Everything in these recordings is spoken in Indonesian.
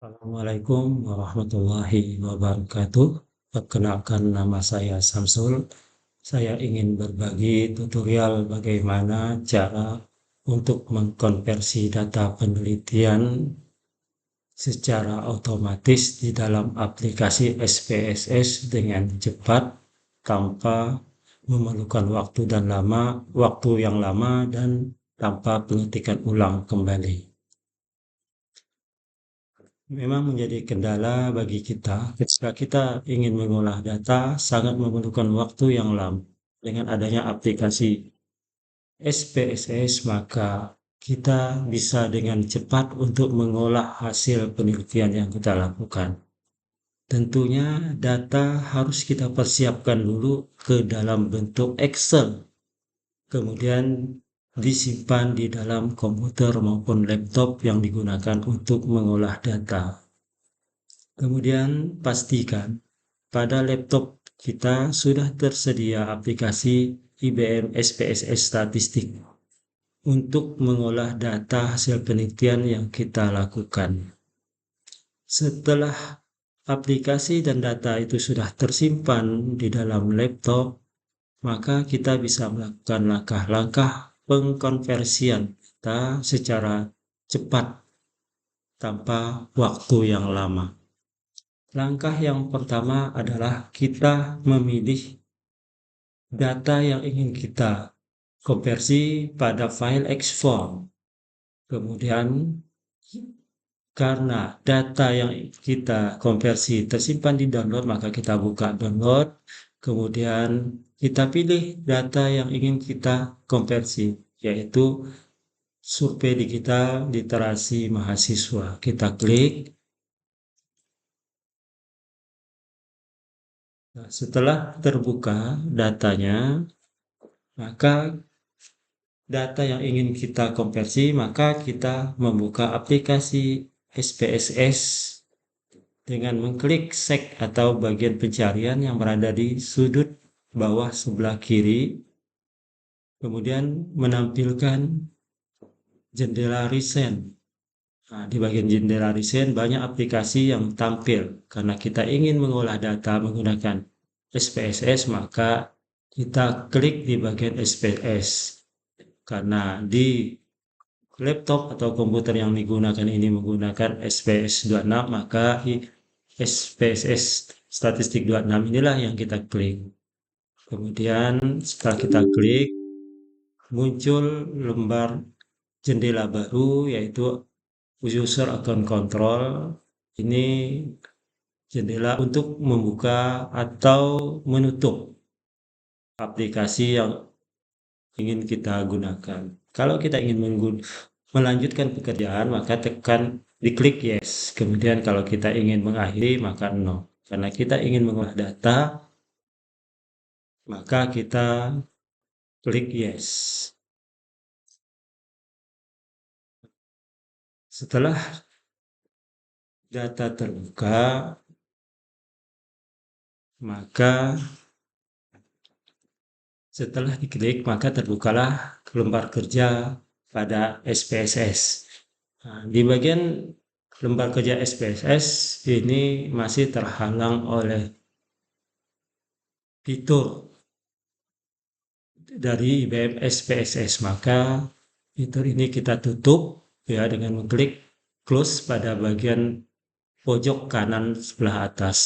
Assalamualaikum warahmatullahi wabarakatuh. Perkenalkan nama saya Samsul. Saya ingin berbagi tutorial bagaimana cara untuk mengkonversi data penelitian secara otomatis di dalam aplikasi SPSS dengan cepat tanpa memerlukan waktu yang lama dan tanpa pengetikan ulang kembali. Memang menjadi kendala bagi kita ketika kita ingin mengolah data sangat memerlukan waktu yang lama. Dengan adanya aplikasi SPSS, maka kita bisa dengan cepat untuk mengolah hasil penelitian yang kita lakukan. Tentunya data harus kita persiapkan dulu ke dalam bentuk Excel, kemudian disimpan di dalam komputer maupun laptop yang digunakan untuk mengolah data. Kemudian pastikan pada laptop kita sudah tersedia aplikasi IBM SPSS Statistik untuk mengolah data hasil penelitian yang kita lakukan. Setelah aplikasi dan data itu sudah tersimpan di dalam laptop, maka kita bisa melakukan langkah-langkah pengkonversian data secara cepat tanpa waktu yang lama. Langkah yang pertama adalah kita memilih data yang ingin kita konversi pada file X-form. Kemudian, karena data yang kita konversi tersimpan di download, maka kita buka download. Kemudian, kita pilih data yang ingin kita konversi, yaitu survei digital literasi mahasiswa. Kita klik. Nah, setelah terbuka datanya, maka data yang ingin kita konversi, maka kita membuka aplikasi SPSS dengan mengklik Seek atau bagian pencarian yang berada di sudut bawah sebelah kiri, kemudian menampilkan jendela recent. Nah, di bagian jendela recent banyak aplikasi yang tampil. Karena kita ingin mengolah data menggunakan SPSS, maka kita klik di bagian SPSS. Karena di laptop atau komputer yang digunakan ini menggunakan SPS 26, maka SPSS Statistik 26 inilah yang kita klik. Kemudian setelah kita klik, muncul lembar jendela baru, yaitu User Account Control. Ini jendela untuk membuka atau menutup aplikasi yang ingin kita gunakan. Kalau kita ingin melanjutkan pekerjaan, maka diklik yes. Kemudian kalau kita ingin mengakhiri, maka no. Karena kita ingin mengolah data, maka kita klik yes. Setelah data terbuka, maka setelah diklik, maka terbukalah lembar kerja pada SPSS. Nah, di bagian lembar kerja SPSS ini masih terhalang oleh fitur dari IBM SPSS, maka fitur ini kita tutup ya dengan mengklik close pada bagian pojok kanan sebelah atas.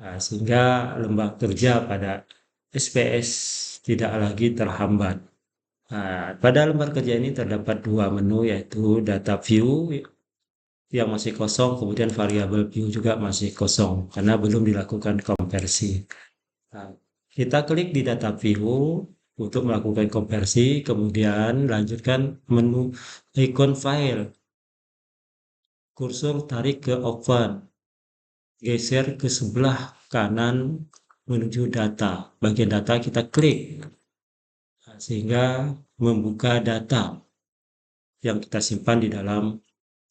Nah, sehingga lembar kerja pada SPS tidak lagi terhambat. Nah, pada lembar kerja ini terdapat dua menu, yaitu data view yang masih kosong, kemudian variabel view juga masih kosong karena belum dilakukan konversi. Nah, kita klik di data view untuk melakukan konversi, kemudian lanjutkan menu icon file. Kursor tarik ke open, geser ke sebelah kanan menuju data. Bagian data kita klik, sehingga membuka data yang kita simpan di dalam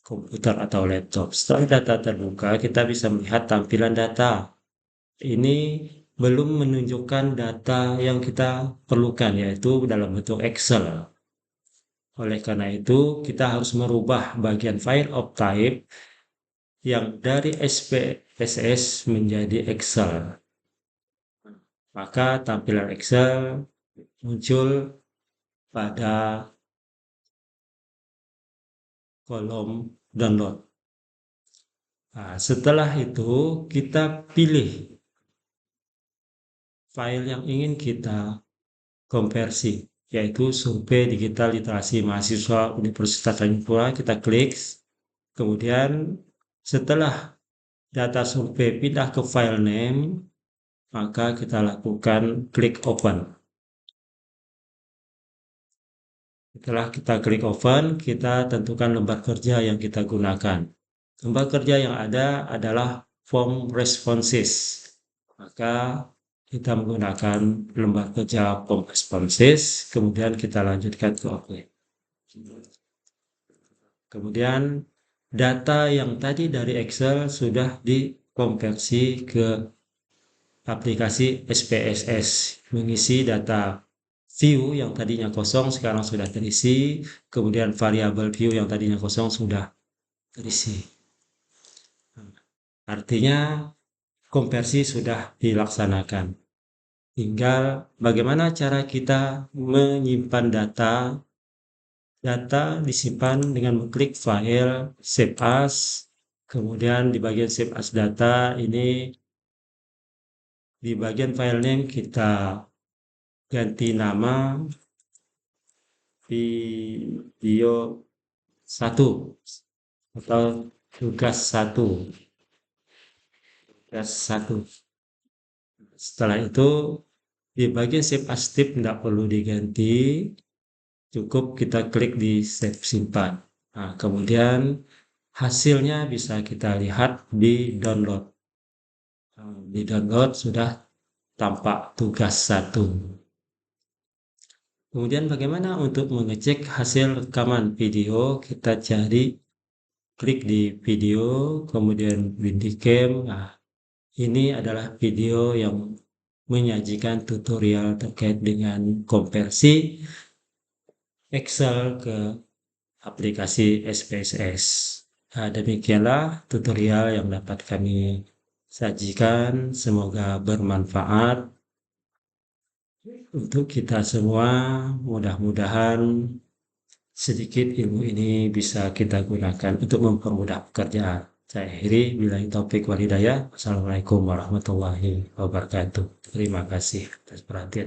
komputer atau laptop. Setelah data terbuka, kita bisa melihat tampilan data. Ini belum menunjukkan data yang kita perlukan, yaitu dalam bentuk Excel. Oleh karena itu, kita harus merubah bagian file of type yang dari SPSS menjadi Excel. Maka tampilan Excel muncul pada kolom download. Nah, setelah itu kita pilih file yang ingin kita konversi, yaitu survei digital literasi mahasiswa Universitas Tanjung. Kita klik, kemudian setelah data survei pindah ke file name, maka kita lakukan klik open. Setelah kita klik open, kita tentukan lembar kerja yang kita gunakan. Lembar kerja yang ada adalah form responses. Maka kita menggunakan lembar kerja form responses, kemudian kita lanjutkan ke OK. Kemudian data yang tadi dari Excel sudah dikonversi ke aplikasi SPSS, mengisi data view yang tadinya kosong sekarang sudah terisi, kemudian variabel view yang tadinya kosong sudah terisi. Artinya konversi sudah dilaksanakan. Tinggal bagaimana cara kita menyimpan data. Data disimpan dengan mengklik file save as, kemudian di bagian save as data ini di bagian file name kita ganti nama video 1 atau tugas 1. Setelah itu di bagian save as tip tidak perlu diganti, cukup kita klik di save simpan. Nah, kemudian hasilnya bisa kita lihat di download. Di download sudah tampak tugas 1. Kemudian bagaimana untuk mengecek hasil rekaman video? Kita cari, klik di video, kemudian Windicam. Nah, ini adalah video yang menyajikan tutorial terkait dengan konversi Excel ke aplikasi SPSS. Nah, demikianlah tutorial yang dapat kami sajikan. Semoga bermanfaat untuk kita semua. Mudah-mudahan sedikit ilmu ini bisa kita gunakan untuk mempermudah pekerjaan. Saya akhiri, billahi taufik wal hidayah. Wassalamualaikum warahmatullahi wabarakatuh. Terima kasih atas perhatian.